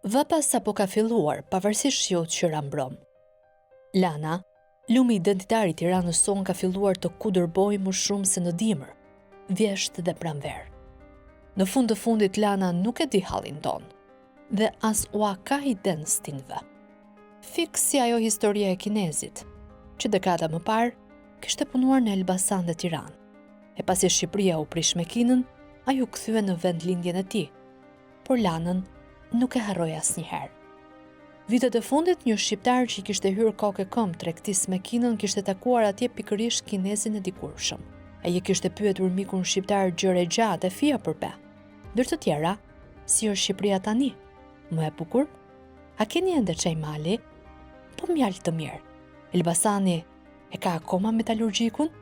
Vapa sapo ka filluar, pavarësisht që mbron. Lana, lumi identitar i Tiranës son ka filluar të kudërbojë më shumë se në dimër, vjesht dhe pranverë. Në fund të fundit Lana nuk e di hallin ton, dhe as ua ka iden stinve. Fik si ajo historia e kinezit, që dekada më parë kishte punuar në Elbasan dhe Tiranë. E pasi Shqipëria u prish me Kinën, ai u kthye në vendlindjen e tij. Por Lanën nuk e harroi asnjëherë. Vitet e fundit, një shqiptar që i kishte hyrë kokë e këmbë tregtisë me Kinën kishte takuar atje pikërisht kinezin e dikurshëm. Ai e kishte pyetur mikun shqiptar gjëre gjatë e fija për pe. Ndër të tjera, si është Shqipëria tani? Më e bukur? A keni ende çaj mali? Po mjaltë të mirë. Elbasani e ka akoma metalurgjikun?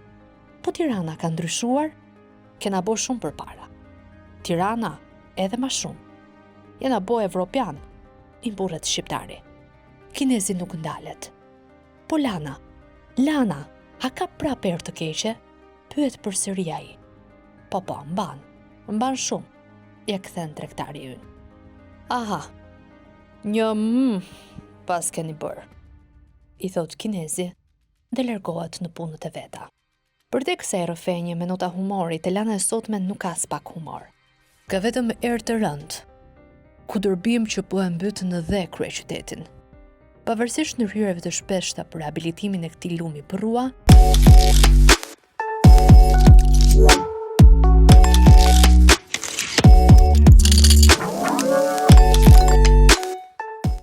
Po Tirana ka ndryshuar? Kena bo shumë për para. Tirana edhe ma shumë. Jena bo evropian, i burret shqiptari. Kinezi nuk ndalet. Po Lana, a ka prapë erë të keqe? Pyet përsëri ai. Po, mban shumë, ja kthen tregtari ynë. Aha, një pas keni bërë, i thot kinezi dhe largohet në punët e veta. Përtek kësaj rrëfenje me nota humori, Lana e sotme nuk ka as pak humor. Ka vetëm erë të rëndë, kudërbim që po e mbyt në dhe kryeqytetin. Pavarësisht ndërhyrjeve të shpeshta për rehabilitimin e këtij lumi përrua,